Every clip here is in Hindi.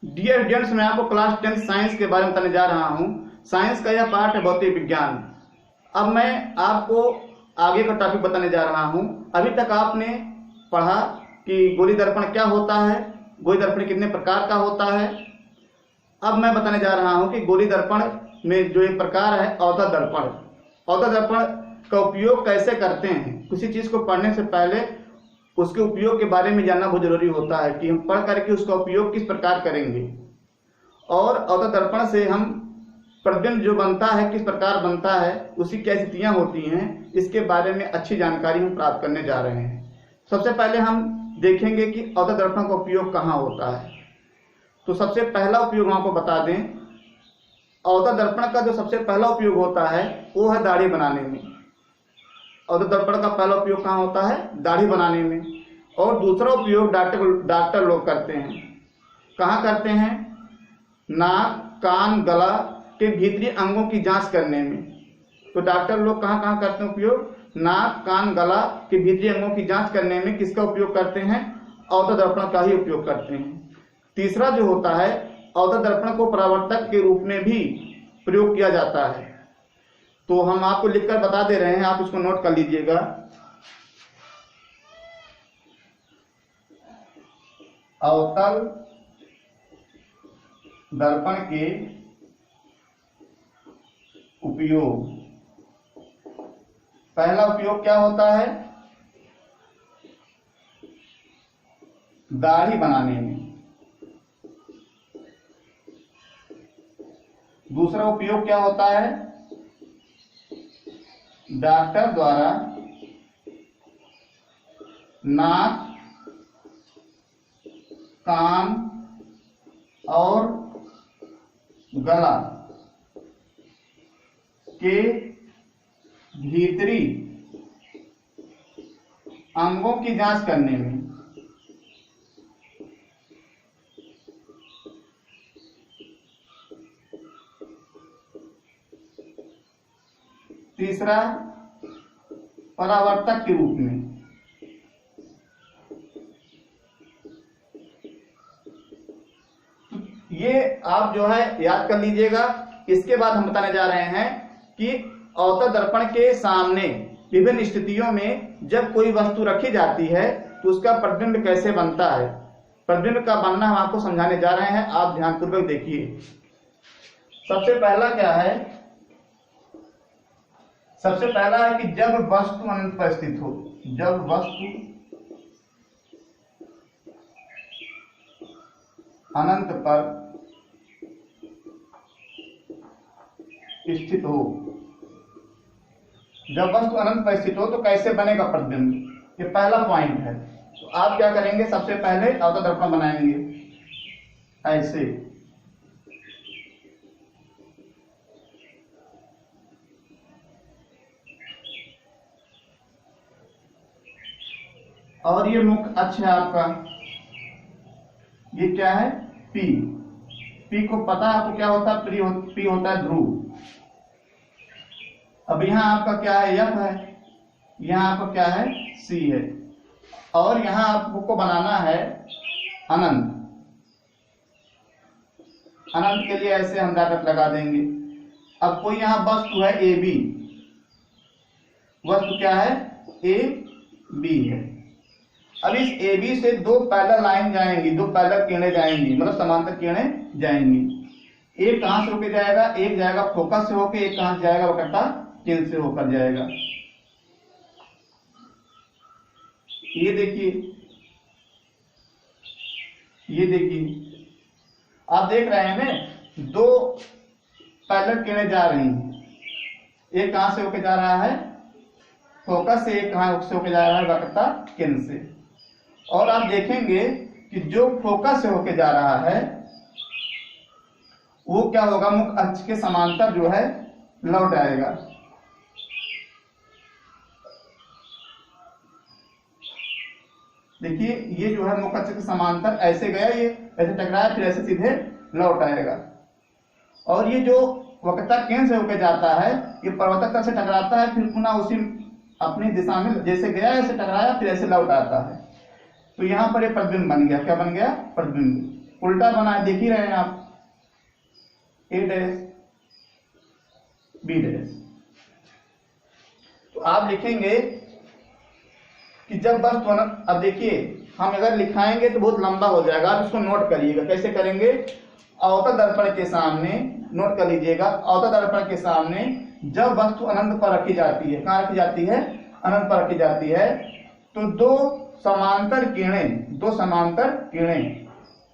डियर स्टूडेंट्स, मैं आपको क्लास 10 साइंस के बारे में बताने जा रहा हूं। साइंस का यह पार्ट है भौतिक विज्ञान। अब मैं आपको आगे का टॉपिक बताने जा रहा हूं। अभी तक आपने पढ़ा कि गोली दर्पण क्या होता है, गोली दर्पण कितने प्रकार का होता है। अब मैं बताने जा रहा हूं कि गोली दर्पण में जो एक प्रकार है अवतल दर्पण। अवतल दर्पण का उपयोग कैसे करते हैं। किसी चीज को पढ़ने से पहले उसके उपयोग के बारे में जानना बहुत जरूरी होता है कि हम पढ़ करके उसका उपयोग किस प्रकार करेंगे। और अवतल दर्पण से हम प्रतिबिंब जो बनता है किस प्रकार बनता है, उसकी क्या स्थितियां होती हैं, इसके बारे में अच्छी जानकारी हम प्राप्त करने जा रहे हैं। सबसे पहले हम देखेंगे कि अवतल दर्पण का उपयोग कहाँ होता है। तो सबसे पहला उपयोग हम आपको बता दें, अवतल दर्पण का जो सबसे पहला उपयोग होता है वो है दाढ़ी बनाने में। अवतल दर्पण का पहला उपयोग कहाँ होता है? दाढ़ी बनाने में। और दूसरा उपयोग डॉक्टर लोग करते हैं। कहाँ करते हैं? नाक, कान, गला के भीतरी अंगों की जांच करने में। तो डॉक्टर लोग कहाँ कहाँ करते हैं उपयोग? नाक, कान, गला के भीतरी अंगों की जांच करने में किसका उपयोग करते हैं? अवतल दर्पण का ही उपयोग करते हैं। तीसरा जो होता है, अवतल दर्पण को परावर्तक के रूप में भी प्रयोग किया जाता है। तो हम आपको लिखकर बता दे रहे हैं, आप इसको नोट कर लीजिएगा। अवतल दर्पण के उपयोग। पहला उपयोग क्या होता है? दाढ़ी बनाने में। दूसरा उपयोग क्या होता है? डॉक्टर द्वारा नाक, कान और गला के भीतरी अंगों की जांच करने में। तीसरा, परावर्तक के रूप में। ये आप जो है याद कर लीजिएगा। इसके बाद हम बताने जा रहे हैं कि अवतल दर्पण के सामने विभिन्न स्थितियों में जब कोई वस्तु रखी जाती है तो उसका प्रतिबिंब कैसे बनता है। प्रतिबिंब का बनना हम आपको समझाने जा रहे हैं, आप ध्यानपूर्वक देखिए। सबसे पहला क्या है? सबसे पहला है कि जब वस्तु अनंत पर स्थित हो। जब वस्तु अनंत पर स्थित हो। जब वस्तु अनंत पर स्थित हो तो कैसे बनेगा प्रतिबिंब, ये पहला पॉइंट है। तो आप क्या करेंगे? सबसे पहले अवतल दर्पण बनाएंगे ऐसे। और ये मुख्य अक्ष है आपका, ये क्या है? पी। पी को पता है आपको क्या होता है? पी होता है ध्रुव। अब यहां आपका क्या है? एफ है। यहां आपका क्या है? सी है। और यहां आपको बनाना है अनंत। अनंत के लिए ऐसे हम ब्रैकेट लगा देंगे। अब कोई यहां वस्तु है ए बी। वस्तु क्या है? ए बी है। अब इस ए बी से दो पैरेलल लाइन जाएंगी, दो पैरेलल किरणें जाएंगी, मतलब समांतर किरणें जाएंगी। एक कहां से होकर जाएगा? एक जाएगा फोकस से होकर, एक कहां से जाएगा? वक्रता केंद्र से होकर जाएगा। ये देखिए, ये देखिए, आप देख रहे हैं ना, दो पैरेलल किरणें जा रही हैं। एक कहां से होकर जा रहा है? फोकस से। एक कहां से होकर जा रहा है? वक्रता केंद्र से। और आप देखेंगे कि जो फोकस से होकर जा रहा है वो क्या होगा? मुख्य अक्ष के समांतर जो है लौट आएगा। देखिए, ये जो है मुख्य अक्ष के समांतर ऐसे गया, ये ऐसे टकराया, फिर ऐसे सीधे लौट आएगा। और ये जो वक्रता केंद्र से होकर जाता है, ये परावर्तक तल से टकराता है, फिर पुनः उसी अपनी दिशा में जैसे गया ऐसे टकराया, फिर ऐसे लौट आता है। तो यहां पर ये प्रतिबिंब बन गया। क्या बन गया? प्रतिबिंब। उल्टा बना है, देख ही रहे हैं आप, ए डैश बी डैश। तो आप लिखेंगे कि जब वस्तु अनंत, अब देखिए हम अगर लिखाएंगे तो बहुत लंबा हो जाएगा, आप इसको नोट करिएगा। कैसे करेंगे? अवतल दर्पण के सामने, नोट कर लीजिएगा, अवतल दर्पण के सामने जब वस्तु अनंत पर रखी जाती है, कहाँ रखी जाती है? अनंत पर रखी जाती है, तो दो समांतर किरणें,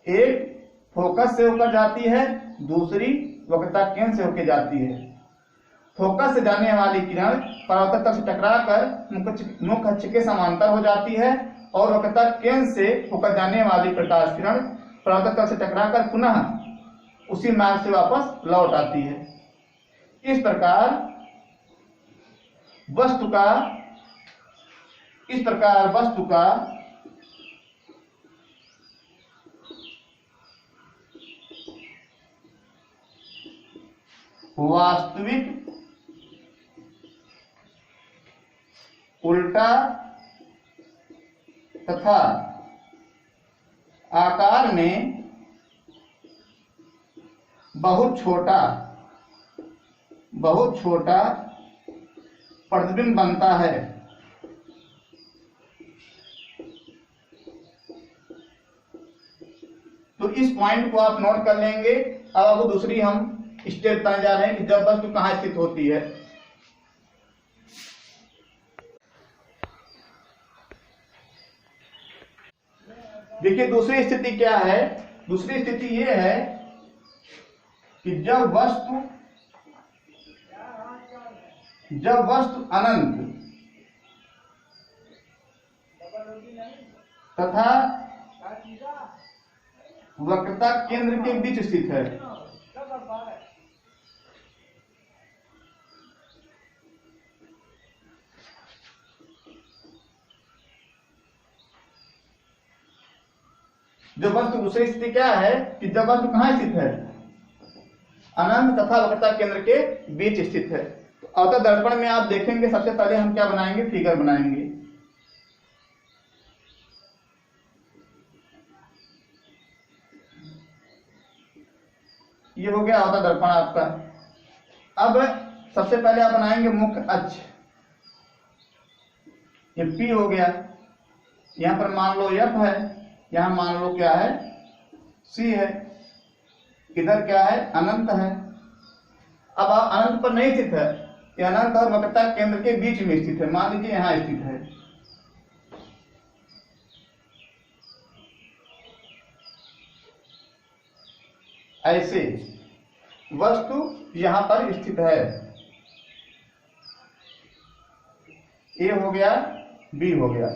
एक फोकस से होकर जाती है, दूसरी वक्रता केंद्र से होकर जाती है। फोकस से जाने वाली किरण परावर्तक तल से टकराकर मुख्य अक्ष के समांतर हो जाती है और वक्रता केंद्र से होकर जाने वाली प्रकाश किरण परावर्तक तल से टकराकर पुनः उसी मार्ग से वापस लौट आती है। इस प्रकार वस्तु का वास्तविक उल्टा तथा आकार में बहुत छोटा प्रतिबिंब बनता है। तो इस पॉइंट को आप नोट कर लेंगे। अब आपको दूसरी हम स्टेप बताने जा रहे हैं कि जब वस्तु कहाँ स्थित होती है। देखिए दूसरी स्थिति क्या है? दूसरी स्थिति यह है कि जब वस्तु अनंत तथा वक्रता केंद्र के बीच स्थित है। जो वस्तु दूसरी स्थिति क्या है कि जब वस्तु कहाँ स्थित है? अनंत तथा वक्रता केंद्र के बीच स्थित है। तो अवतल दर्पण में आप देखेंगे, सबसे पहले हम क्या बनाएंगे? फिगर बनाएंगे। ये हो गया अवतल दर्पण आपका। अब सबसे पहले आप बनाएंगे मुख्य अक्ष। ये P हो गया, यहां पर मान लो F है, यहां मान लो क्या है? C है, इधर क्या है? अनंत है। अब आप अनंत पर नहीं स्थित है, ये अनंत और वक्रता केंद्र के बीच में स्थित है। मान लीजिए यहां स्थित है। ऐसे वस्तु यहां पर स्थित है। ए हो गया, बी हो गया।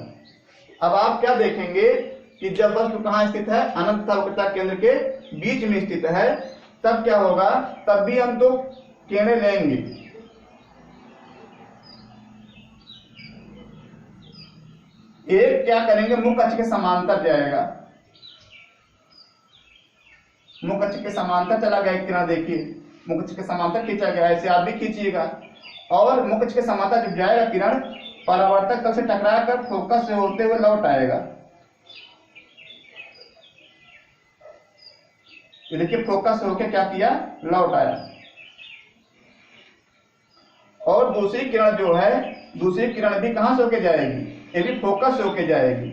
अब आप क्या देखेंगे कि जब वस्तु कहां स्थित है? अनंत तथा वक्रता केंद्र के बीच में स्थित है। तब क्या होगा? तब भी हम दो किरणें लेंगे। एक क्या करेंगे? मुख्य अक्ष के समांतर जाएगा, मुख्य अक्ष के समांतर चला गया किरण। देखिए मुख्य अक्ष के समांतर खींचा गया, ऐसे आप भी खींचिएगा। और मुख्य अक्ष के समांतर जब जाएगा किरण, परावर्तक तल से टकराकर फोकस से होते हुए लौट आएगा। ये देखिए फोकस से होकर क्या किया? लौट आया। और दूसरी किरण जो है, दूसरी किरण भी कहां से होके जाएगी? ये भी फोकस से होके जाएगी।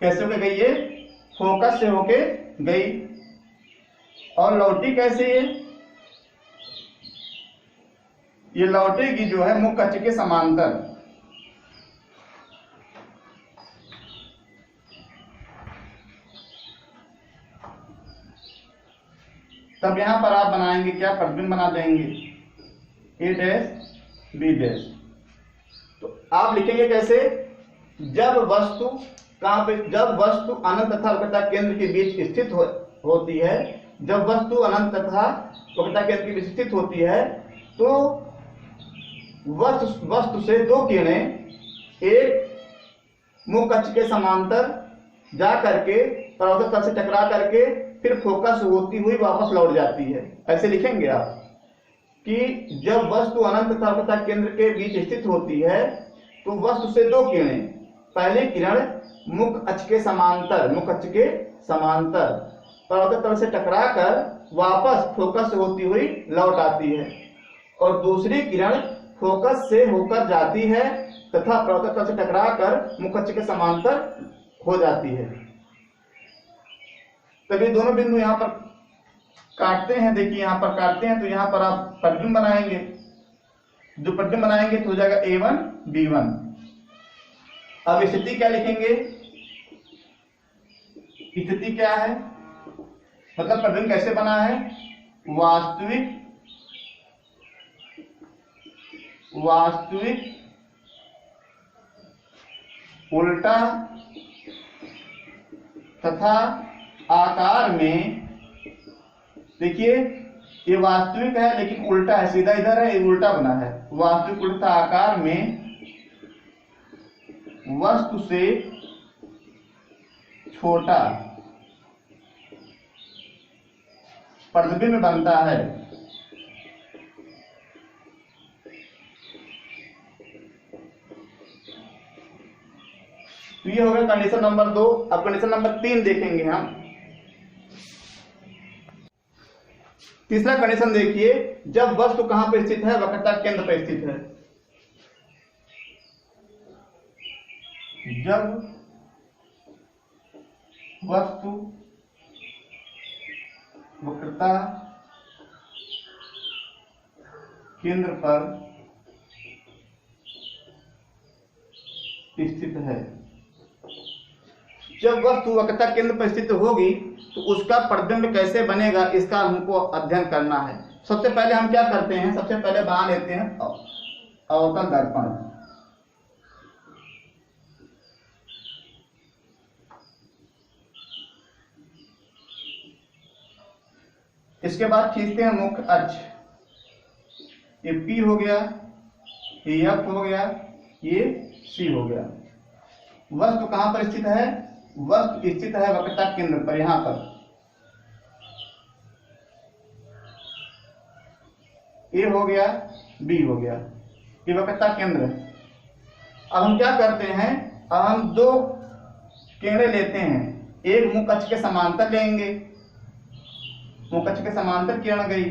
कैसे होके गई? ये फोकस से होके गई। और लौटी कैसे? ये लौटेगी जो है मुख्य अक्ष के समांतर। तब यहां पर आप बनाएंगे क्या? प्रतिबिंब बना देंगे, ए डैश बी डैश। तो आप लिखेंगे कैसे? जब वस्तु कहां पे? जब वस्तु अनंत तथा वक्रता केंद्र के बीच स्थित होती है। जब वस्तु अनंत तथा वक्रता केंद्र के बीच स्थित होती है तो वस्तु से दो किरणें, एक मुख्य अक्ष के समांतर जा करके परावर्तक तल से टकरा करके फिर फोकस होती हुई वापस लौट जाती है। ऐसे लिखेंगे आप कि जब वस्तु अनंत तथा वक्रता केंद्र के बीच स्थित होती है तो वस्तु से दो किरणें, पहली किरण मुख्य अक्ष के समांतर परावर्तक तल से टकराकर वापस फोकस से होती हुई लौट आती है, और दूसरी किरण फोकस से होकर जाती है तथा परावर्तक तल से टकराकर मुख्य अक्ष के समांतर हो जाती है। तभी दोनों बिंदु यहाँ पर काटते हैं। देखिए यहाँ पर काटते हैं तो यहाँ पर आप प्रतिबिंब बनाएंगे। जो प्रतिबिंब बनाएंगे तो हो जाएगा A1 B1। अब स्थिति क्या लिखेंगे? स्थिति क्या है, मतलब प्रतिबिंब कैसे बना है? वास्तविक उल्टा तथा आकार में, देखिए ये वास्तविक है लेकिन उल्टा है, सीधा इधर है, ये उल्टा बना है। वास्तविक उल्टा आकार में वस्तु से छोटा प्रतिबिंब बनता है। तो ये हो गया कंडीशन नंबर 2। अब कंडीशन नंबर 3 देखेंगे हम। तीसरा कंडीशन देखिए, जब वस्तु कहां पर स्थित है? वक्रता केंद्र पर स्थित है। जब वस्तु वक्रता केंद्र पर स्थित है। जब वस्तु वक्रता केंद्र पर स्थित होगी तो उसका प्रतिबिंब कैसे बनेगा, इसका हमको अध्ययन करना है। सबसे पहले हम क्या करते हैं? सबसे पहले बना लेते हैं अवतल दर्पण। इसके बाद खींचते हैं मुख्य अक्ष। ये P हो गया, ये F हो गया, ये C हो गया। वस्तु कहां पर स्थित है? वस्तु स्थित है वक्रता केंद्र पर, यहां पर। A हो गया, B हो गया, ये वक्रता केंद्र है। अब हम क्या करते हैं? अब हम दो किरणें लेते हैं। एक मुख्य अक्ष के समांतर लेंगे, मुख्य अक्ष के समांतर किरण गई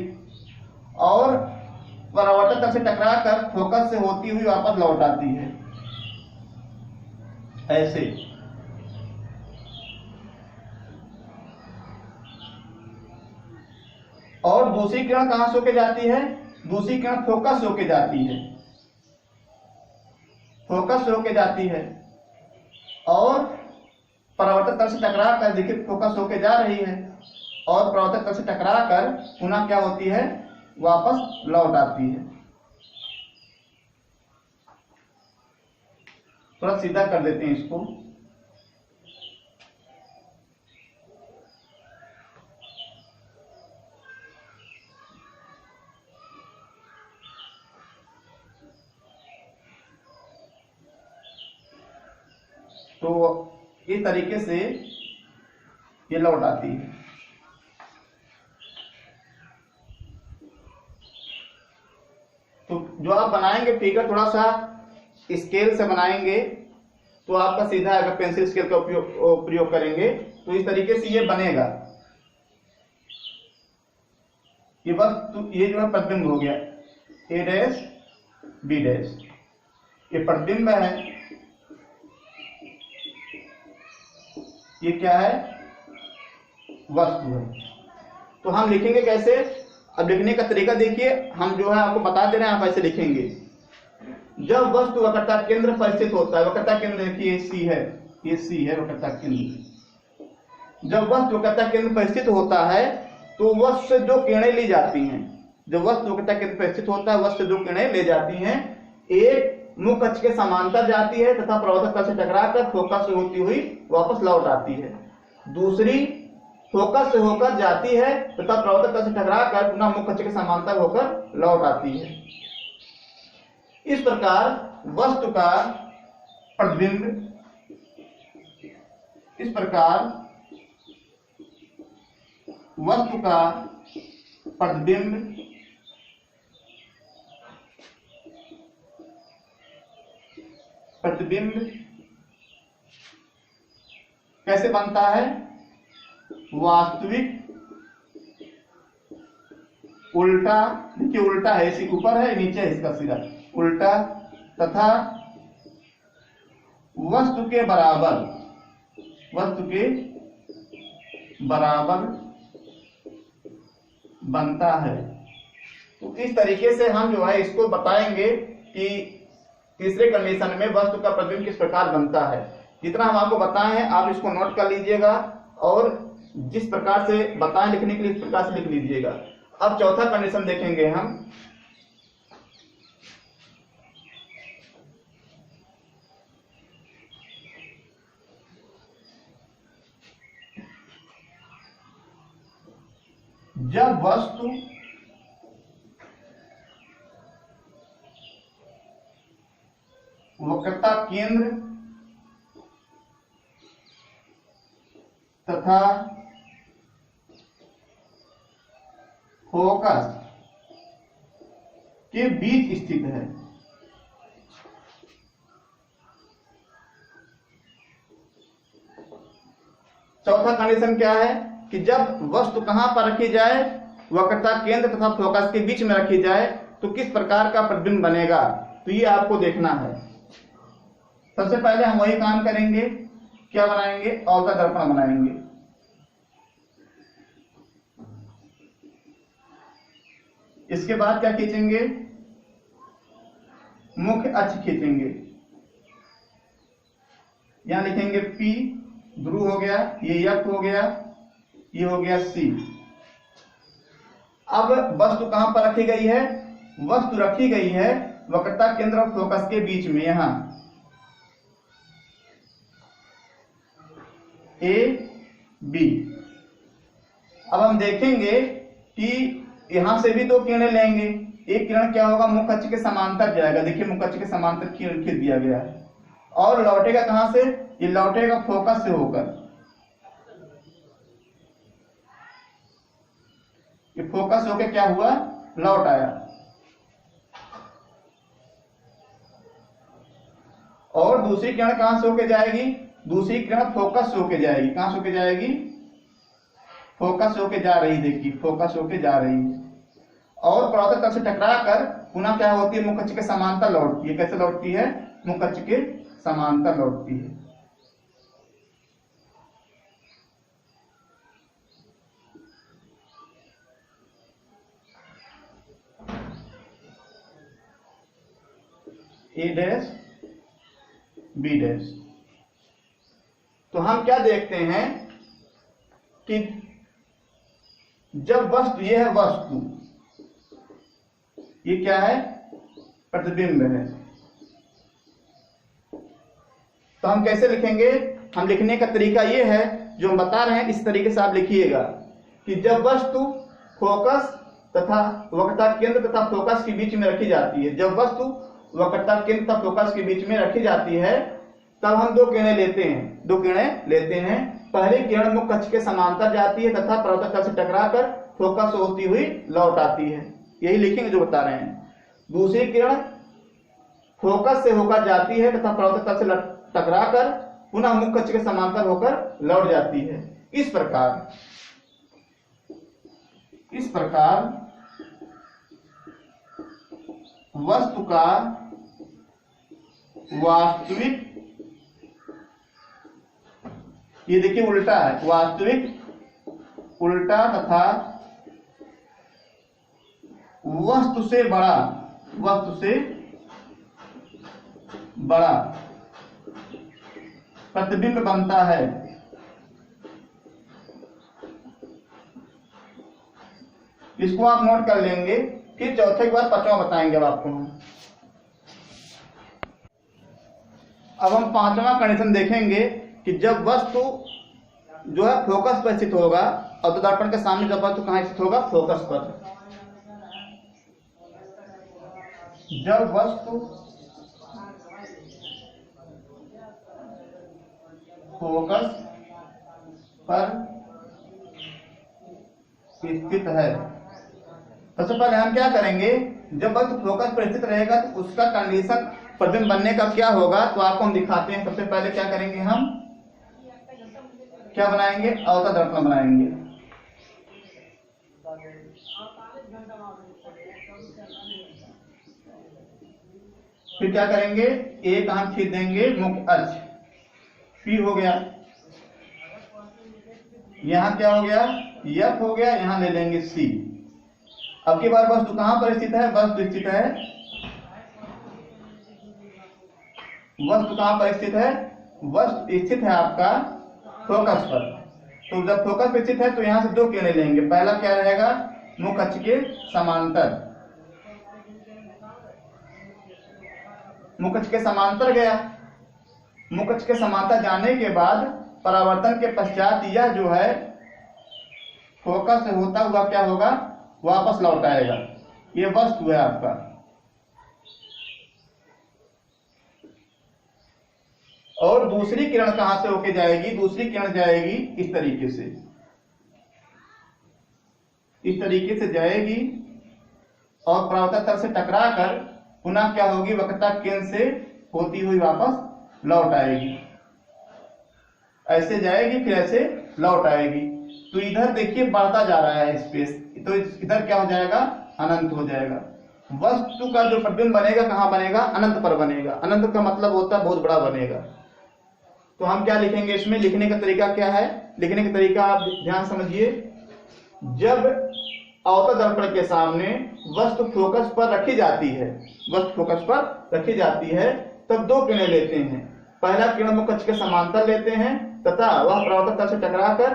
और परावर्तक तल से टकराकर फोकस से होती हुई वापस लौट आती है, ऐसे। और दूसरी किरण कहां से होके जाती है? दूसरी किरण फोकस से होके जाती है, फोकस से होके जाती है और परावर्तक तल से टकराकर, देखिए फोकस होके जा रही है और परावर्तक तल से टकराकर पुनः क्या होती है? वापस लौट आती है। थोड़ा सीधा कर देते हैं इसको। तो इस तरीके से ये लौट आती है। तो जो आप बनाएंगे फिगर थोड़ा सा स्केल से बनाएंगे तो आपका सीधा है। अगर पेंसिल स्केल का प्रयोग करेंगे तो इस तरीके से ये बनेगा। ये बस ये जो है प्रतिबिंब हो गया, A डैश B डैश, ये प्रतिबिंब है। ये क्या है? वस्तु है। तो हम लिखेंगे कैसे? अब लिखने का तरीका देखिए, हम जो है आपको बता दे रहे हैं, आप ऐसे लिखेंगे। जब वस्तु वक्रता केंद्र पर स्थित होता है, वक्रता केंद्र देखिए C है, ये C है वक्रता केंद्र। जब वस्तु वक्रता केंद्र पर स्थित होता है तो वस्तु से दो किरणें ली जाती हैं। जब वस्तु वक्रता केंद्र पर स्थित होता है, वस्तु से दो किरणें ले जाती हैं। एक मुख्य अक्ष के समांतर जाती है तथा परावर्तक तल से टकराकर फोकस से होती हुई वापस लौट आती है। दूसरी फोकस से होकर जाती है तथा परावर्तक तल से टकराकर पुनः मुख्य अक्ष के समांतर होकर लौट आती है। इस प्रकार वस्तु का प्रतिबिंब, इस प्रकार वस्तु का प्रतिबिंब प्रतिबिंब कैसे बनता है? वास्तविक उल्टा, देखिए उल्टा है, इसी ऊपर है, नीचे है इसका सिरा, उल्टा तथा वस्तु के बराबर, वस्तु के बराबर बनता है। तो इस तरीके से हम जो है इसको बताएंगे कि तीसरे कंडीशन में वस्तु का प्रतिबिंब किस प्रकार बनता है। जितना हम आपको बताए हैं आप इसको नोट कर लीजिएगा और जिस प्रकार से बताएं लिखने के लिए इस प्रकार से लिख लीजिएगा। अब चौथा कंडीशन देखेंगे हम। जब वस्तु वक्रता केंद्र तथा फोकस के बीच स्थित है। चौथा कंडीशन क्या है कि जब वस्तु कहां पर रखी जाए? वक्रता केंद्र तथा फोकस के बीच में रखी जाए तो किस प्रकार का प्रतिबिंब बनेगा, तो ये आपको देखना है। सबसे पहले हम वही काम करेंगे, क्या बनाएंगे? औलता दर्पण बनाएंगे। इसके बाद क्या खींचेंगे? मुख्य अक्ष खींचेंगे। यहां लिखेंगे P, ध्रुव हो गया, ये F हो गया, ये हो गया C। अब वस्तु कहां पर रखी गई है? वस्तु रखी गई है वक्रता केंद्र और फोकस के बीच में, यहां A B। अब हम देखेंगे कि यहां से भी दो किरणें लेंगे। एक किरण क्या होगा? मुख्य अक्ष के समांतर जाएगा, देखिए मुख्य अक्ष के समांतर किरण खींच दिया गया है और लौटेगा कहां से? ये लौटेगा फोकस से होकर, ये फोकस होकर क्या हुआ? लौट आया। और दूसरी किरण कहां से होकर जाएगी? दूसरी किरण फोकस से होकर जाएगी। कहां से होकर जाएगी? फोकस होके जा रही, देखिए फोकस होके जा रही है और परावर्तक तल से टकरा कर पुनः क्या होती है? मुख्य अक्ष के समांतर लौटती है। कैसे लौटती है? मुख्य अक्ष के समांतर लौटती है। A dash B dash. तो हम क्या देखते हैं कि जब वस्तु, ये है वस्तु, ये क्या है? प्रतिबिंब है। तो हम कैसे लिखेंगे? हम लिखने का तरीका ये है जो हम बता रहे हैं, इस तरीके से आप लिखिएगा कि जब वस्तु फोकस तथा वक्रता केंद्र तथा फोकस के बीच में रखी जाती है, जब वस्तु वक्रता केंद्र तथा फोकस के बीच में रखी जाती है तब हम दो किरणें लेते हैं, दो किरणें लेते हैं। पहली किरण मुख्य अक्ष के समांतर जाती है तथा परावर्तक तल से टकराकर फोकस होती हुई लौट आती है, यही लिखेंगे जो बता रहे हैं। दूसरी किरण फोकस से होकर जाती है तथा परावर्तक तल से टकराकर पुनः मुख्य अक्ष के समांतर होकर लौट जाती है। इस प्रकार वस्तु का वास्तविक, ये देखिए उल्टा है, वास्तविक उल्टा तथा वस्तु से बड़ा प्रतिबिंब बनता है। इसको आप नोट कर लेंगे, फिर चौथे के बाद पांचवा बताएंगे अब आपको हम। अब हम पांचवा कंडीशन देखेंगे कि जब वस्तु जो है फोकस पर स्थित होगा, और दर्पण के सामने जब वस्तु कहां स्थित होगा? फोकस पर। जब वस्तु फोकस पर स्थित है, सबसे पहले हम क्या करेंगे? जब वस्तु फोकस पर स्थित रहेगा तो उसका कंडीशन प्रतिबिंब बनने का क्या होगा, तो आपको हम दिखाते हैं। सबसे पहले क्या करेंगे, हम क्या बनाएंगे, अवतल दर्पण बनाएंगे। फिर क्या करेंगे, एक आंख खींच देंगे मुख अक्ष, पी हो गया। यहाँ क्या हो गया, एफ हो गया, यहाँ ले लेंगे सी। अब की बार वस्तु कहां पर स्थित है, वस्तु स्थित है, वस्तु कहां पर स्थित है, वस्तु स्थित है आपका फोकस पर। तो जब फोकस पर स्थित है तो यहां से दो किरणें लेंगे। पहला क्या रहेगा, मुख अक्ष के समांतर, मुख अक्ष के समांतर गया। मुख अक्ष के समांतर जाने के बाद परावर्तन के पश्चात यह जो है फोकस से होता हुआ क्या होगा, वापस लौट आएगा। ये वस्तु है आपका। और दूसरी किरण कहां से होके जाएगी, दूसरी किरण जाएगी इस तरीके से, इस तरीके से जाएगी और परावर्तक तल से टकराकर पुनः क्या होगी, वक्रता केंद्र से होती हुई वापस लौट आएगी। ऐसे जाएगी फिर ऐसे लौट आएगी। तो इधर देखिए बढ़ता जा रहा है स्पेस, तो इधर क्या हो जाएगा, अनंत हो जाएगा। वस्तु का जो प्रतिबिंब बनेगा कहां बनेगा, अनंत पर बनेगा। अनंत का मतलब होता है बहुत बड़ा बनेगा। तो हम क्या लिखेंगे, इसमें लिखने का तरीका क्या है, लिखने का तरीका आप ध्यान समझिए। जब अवतल दर्पण के सामने वस्तु फोकस पर रखी जाती है, वस्तु फोकस पर रखी जाती है, तब दो किरणें लेते हैं। पहला किरण मुख अक्ष के समांतर लेते हैं तथा वह परावर्तक तल से टकराकर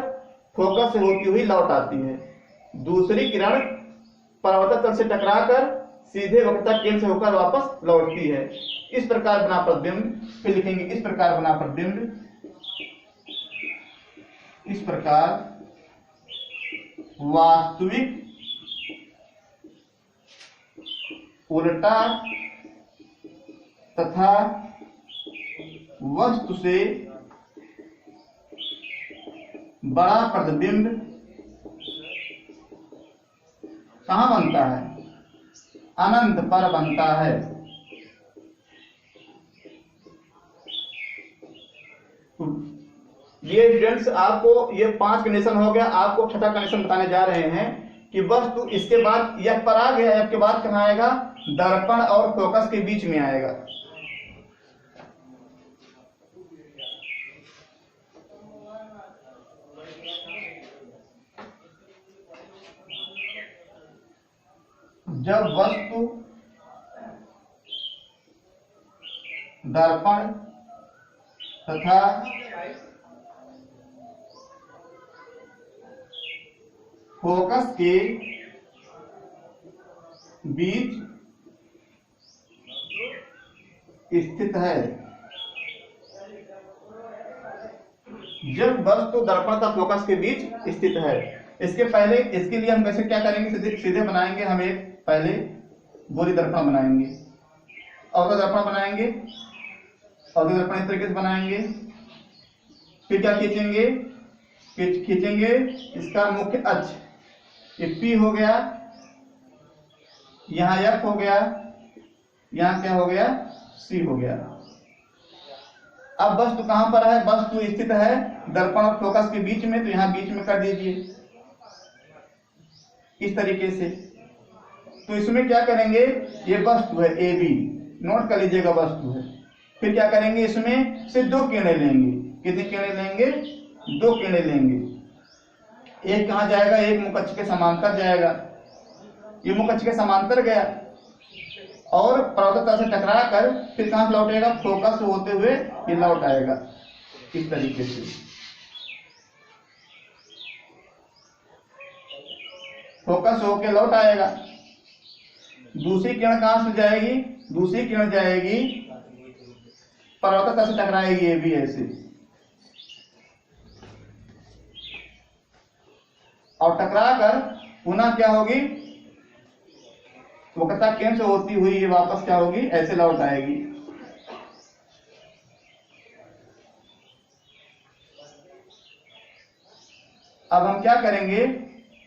फोकस से होती हुई लौट आती है। दूसरी किरण परावर्तक तल से टकराकर सीधे वक्रता केंद्र से होकर वापस लौटती है। इस प्रकार बना प्रतिबिंब। फिर लिखेंगे इस प्रकार बना प्रतिबिंब, इस प्रकार वास्तविक उल्टा तथा वस्तु से बड़ा प्रतिबिंब कहां बनता है, अनंत पर बनता है। ये स्टूडेंट्स आपको ये 5 कंडीशन हो गया। आपको छठा कंडीशन बताने जा रहे हैं कि वस्तु इसके बाद यह पर आ गया, एफ के बाद कहां आएगा, दर्पण और फोकस के बीच में आएगा। जब वस्तु दर्पण तथा फोकस के बीच स्थित है, जब वस्तु दर्पण तथा फोकस के बीच स्थित है। इसके पहले, इसके लिए हम कैसे क्या करेंगे, सीधे बनाएंगे। हम एक पहले गोली दर्पण बनाएंगे, अवतल दर्पण बनाएंगे, अवतल दर्पण इस तरीके से बनाएंगे। फिर क्या खींचेंगे, खींचेंगे इसका मुख्य अक्ष, ये P हो गया, यहां F हो गया, यहां क्या हो गया, C हो गया। अब वस्तु कहां पर है, वस्तु स्थित है दर्पण और फोकस के बीच में, तो यहां बीच में कर दीजिए इस तरीके से। तो इसमें क्या करेंगे, ये वस्तु है AB, नोट कर लीजिएगा वस्तु है। फिर क्या करेंगे, इसमें से दो किरणें लेंगे। कितनी किरणें लेंगे, दो किरणें लेंगे। एक कहां जाएगा, एक मुख अक्ष के समांतर जाएगा। ये मुख अक्ष के समांतर गया और परावर्तक तल से टकरा कर फिर कहां से लौटेगा, फोकस से होते हुए ये लौट आएगा इस तरीके से। फोकस होके लौट आएगा। दूसरी किरण कहां से जाएगी, दूसरी किरण जाएगी परावर्तक तल से टकराएगी, ये भी ऐसे और टकरा कर पुनः क्या होगी, वक्रता केंद्र से होती हुई ये वापस क्या होगी, ऐसे लौट आएगी। अब हम क्या करेंगे,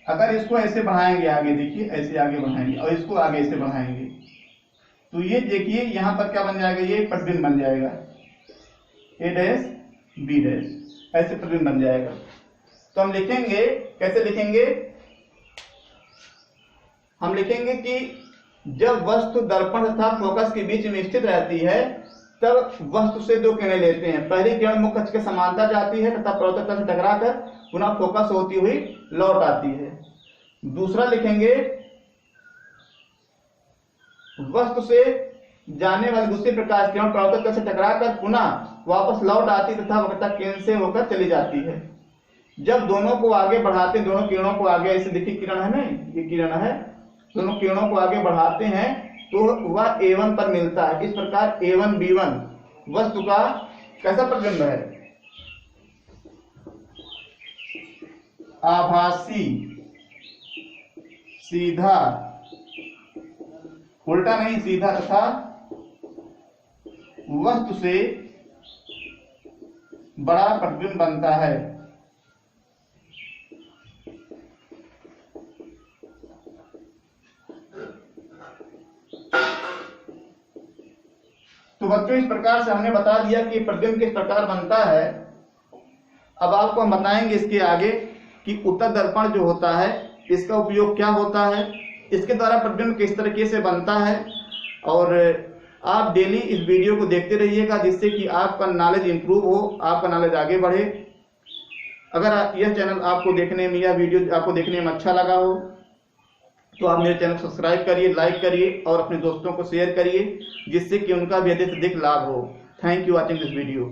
अगर इसको ऐसे बढ़ाएंगे आगे, देखिए ऐसे आगे बढ़ाएंगे और इसको आगे ऐसे बढ़ाएंगे, तो ये देखिए यहाँ पर क्या बन जाएगा, ये प्रतिबिंब बन जाएगा, ए डैश बी डैश, ऐसे प्रतिबिंब बन जाएगा। तो हम लिखेंगे, कैसे लिखेंगे, हम लिखेंगे कि जब वस्तु दर्पण तथा फोकस के बीच में स्थित रहती है तब वस्तु से दो किरणें लेते हैं। पहली किरण मुख्य अक्ष के समांतर जाती है तथा परावर्तक तल से टकराकर पुनः फोकस होती हुई लौट आती है। दूसरा लिखेंगे, वस्तु से जाने वाली दूसरी प्रकाश किरण परावर्तक तल से टकराकर पुनः वापस लौट आती तथा वक्रता केंद्र से होकर चली जाती है। जब दोनों को आगे बढ़ाते, दोनों किरणों को आगे, ऐसे देखिए किरण है ना, ये किरण है, दोनों किरणों को आगे बढ़ाते हैं तो वह A1 पर मिलता है। इस प्रकार A1 B1 वस्तु का कैसा प्रतिबिंब है, आभासी, सीधा, उल्टा नहीं, सीधा, तथा वस्तु से बड़ा प्रतिबिंब बनता है। तो बच्चों इस प्रकार से हमने बता दिया कि प्रतिबिंब किस प्रकार बनता है। अब आपको हम बताएंगे इसके आगे कि उत्तल दर्पण जो होता है इसका उपयोग क्या होता है, इसके द्वारा प्रतिबिंब किस तरीके से बनता है। और आप डेली इस वीडियो को देखते रहिएगा जिससे कि आपका नॉलेज इंप्रूव हो, आपका नॉलेज आगे बढ़े। अगर यह चैनल आपको देखने में, यह वीडियो आपको देखने में अच्छा लगा हो तो आप मेरे चैनल को सब्सक्राइब करिए, लाइक करिए और अपने दोस्तों को शेयर करिए जिससे कि उनका भी अधिक से अधिक लाभ हो। Thank you watching this video.